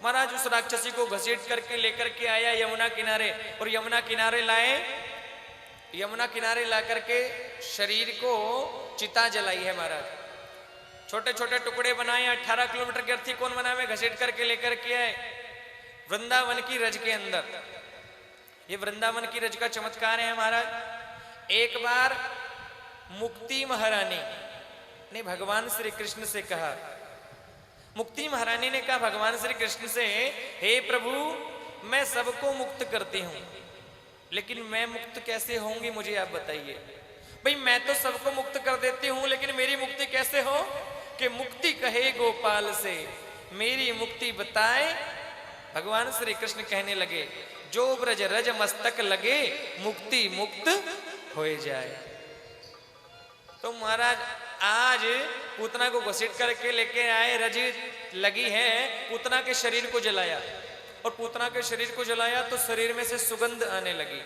महाराज उस राक्षसी को घसीट करके लेकर के आया यमुना किनारे, और यमुना किनारे लाए, यमुना किनारे ला करके शरीर को चिता जलाई है महाराज। छोटे छोटे टुकड़े बनाए, 18 किलोमीटर की अर्थी कौन बनावे, घसीट करके लेकर के आए वृंदावन की रज के अंदर। ये वृंदावन की रज का चमत्कार है महाराज। एक बार मुक्ति महारानी ने भगवान श्री कृष्ण से कहा, मुक्ति महारानी ने कहा भगवान श्री कृष्ण से, हे प्रभु मैं सबको मुक्त करती हूं, लेकिन मैं मुक्त कैसे होंगी मुझे आप बताइए। भाई मैं तो सबको मुक्त कर देती हूं, लेकिन मेरी मुक्ति कैसे हो, कि मुक्ति कहे गोपाल से मेरी मुक्ति बताए। भगवान श्री कृष्ण कहने लगे, जो ब्रज रज मस्तक लगे मुक्ति मुक्त हो जाए। तो महाराज आज पूतना को घसीट करके लेके आए, रज लगी है, पूतना के शरीर को जलाया, और पूतना के शरीर को जलाया तो शरीर में से सुगंध आने लगी।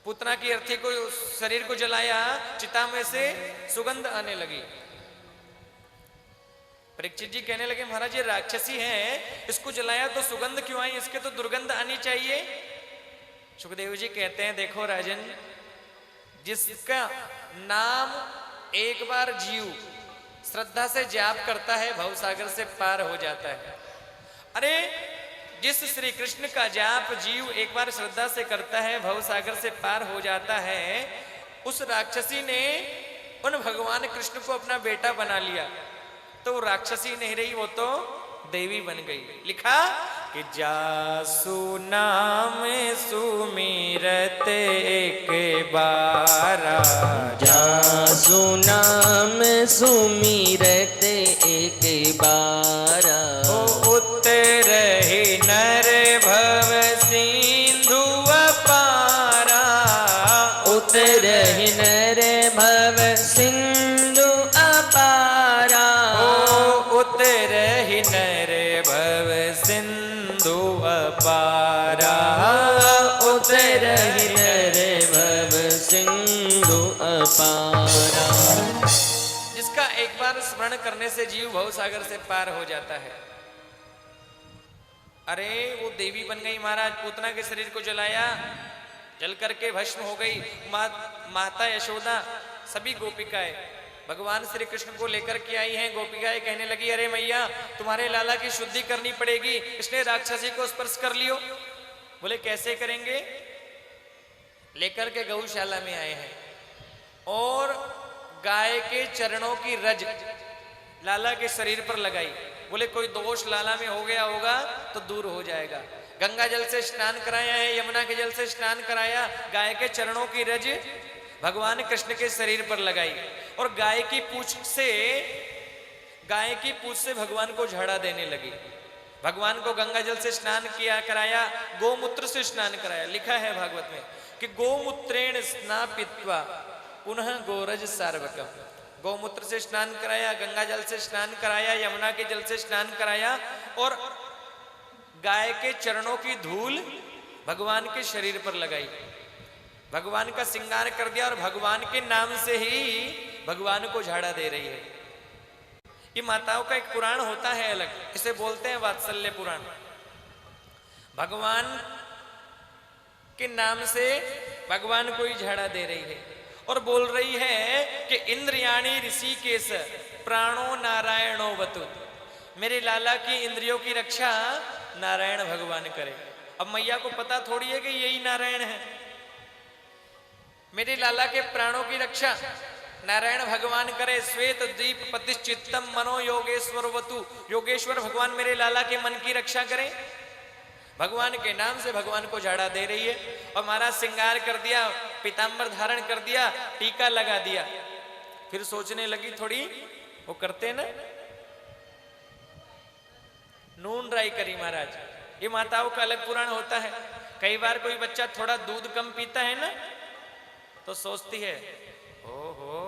पूतना की अर्थी को शरीर को जलाया, चिता में से सुगंध आने लगी। परीक्षित जी कहने लगे, महाराज ये राक्षसी है, इसको जलाया तो सुगंध क्यों आई, इसके तो दुर्गंध आनी चाहिए। सुखदेव जी कहते हैं, देखो राजन, जिसका नाम एक बार जीव श्रद्धा से जाप करता है भवसागर से पार हो जाता है। अरे जिस श्री कृष्ण का जाप जीव एक बार श्रद्धा से करता है भवसागर से पार हो जाता है, उस राक्षसी ने उन भगवान कृष्ण को अपना बेटा बना लिया, तो वो राक्षसी नहीं रही, वो तो देवी बन गई। लिखा कि जासु नाम सुमिरत एक बारा, जासु नाम सुमिरत एक बारा, उतरहि नर भव सिंधु अपारा, उतरहि नर भव सिंधु अपारा, उतरहि नर भव सिंधु अपारा, उतरहि नर भव सिंधु अपारा। जिसका एक बार स्मरण करने से जीव भवसागर से पार हो जाता है। अरे वो देवी बन गई महाराज, पूतना के शरीर को जलाया, जल करके भस्म हो गई। माता यशोदा सभी गोपिकाएं भगवान श्री कृष्ण को लेकर के आई हैं। गोपिकाएं कहने लगी, अरे मैया तुम्हारे लाला की शुद्धि करनी पड़ेगी, इसने राक्षसी को स्पर्श कर लियो। बोले कैसे करेंगे, लेकर के गौशाला में आए हैं और गाय के चरणों की रज लाला के शरीर पर लगाई। बोले कोई दोष लाला में हो गया होगा तो दूर हो जाएगा। गंगा जल से स्नान कराया है, यमुना के जल से स्नान कराया, गाय के चरणों की रज भगवान कृष्ण के शरीर पर लगाई, और गाय की पूंछ से भगवान को झाड़ा देने लगी। भगवान को गंगा जल से स्नान किया कराया, गोमूत्र से स्नान कराया। लिखा है भागवत में कि गोमूत्रेण स्नापित्वा पुनः गोरज सार्वकम। गौमूत्र से स्नान कराया, गंगा जल से स्नान कराया, यमुना के जल से स्नान कराया, और गाय के चरणों की धूल भगवान के शरीर पर लगाई। भगवान का श्रृंगार कर दिया, और भगवान के नाम से ही भगवान को झाड़ा दे रही है। ये माताओं का एक पुराण होता है अलग, इसे बोलते हैं वात्सल्य पुराण। भगवान के नाम से भगवान को ही झाड़ा दे रही है, और बोल रही है कि इंद्रियाणी ऋषिकेश प्राणो नारायणो वतु। मेरे लाला की इंद्रियों की रक्षा नारायण भगवान करे। अब मैया को पता थोड़ी है कि यही नारायण है। मेरे लाला के प्राणों की रक्षा नारायण भगवान करे। श्वेत द्वीप पतिश्चित्तम मनो योगेश्वर वतु। योगेश्वर भगवान मेरे लाला के मन की रक्षा करें। भगवान के नाम से भगवान को झाड़ा दे रही है, और महाराज श्रृंगार कर दिया, पीतांबर धारण कर दिया, टीका लगा दिया। फिर सोचने लगी थोड़ी, वो करते ना नून राई करी महाराज। ये माताओं का अलग पुराण होता है। कई बार कोई बच्चा थोड़ा दूध कम पीता है ना, तो सोचती है ओहो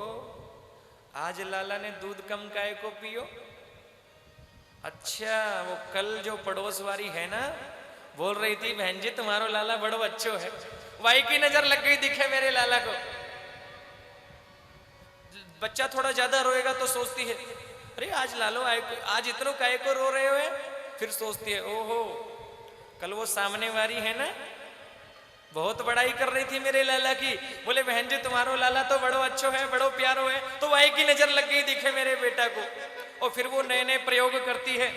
आज लाला ने दूध कम काहे को पियो। अच्छा वो कल जो पड़ोस वाली है ना, बोल रही थी बहन जी तुम्हारो लाला बड़ो अच्छो है, वाई की नजर लग गई दिखे मेरे लाला को। बच्चा थोड़ा ज्यादा रोएगा तो सोचती है अरे आज लालो आए, आज इतनो काहे को रो रहे हो है, फिर सोचती है ओहो कल वो सामने वाली है ना बहुत बड़ाई कर रही थी मेरे लाला की, बोले बहन जी तुम्हारो लाला तो बड़ो अच्छो है बड़ो प्यारो है, तो वाई की नजर लग गई दिखे मेरे बेटा को। और फिर वो नए नए प्रयोग करती है,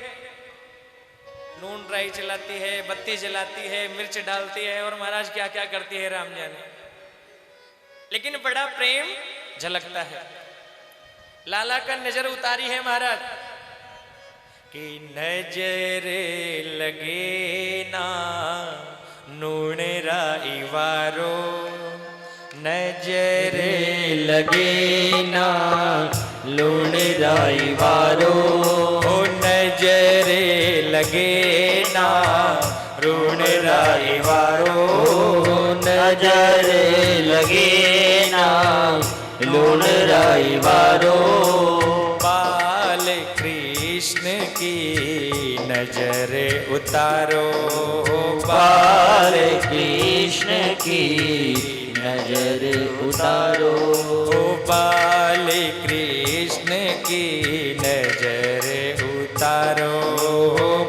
नून राई जलाती है, बत्ती जलाती है, मिर्च डालती है और महाराज क्या क्या करती है राम जाने, लेकिन बड़ा प्रेम झलकता है। लाला का नजर उतारी है महाराज कि नजर लगे ना नून राई वारो, नजर लगे ना लूण राई वारो, ओ नजर लगे ना रून राई वारो, नजर लगे ना लूण राई वारो, बाल कृष्ण की नजर उतारो, बाल कृष्ण की नजर उतारो, बाल कृष्ण की नजर उतारो,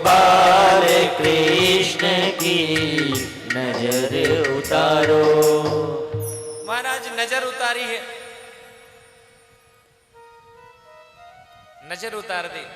बाल कृष्ण की नजर उतारो। महाराज नजर उतारी है, नजर उतार दी।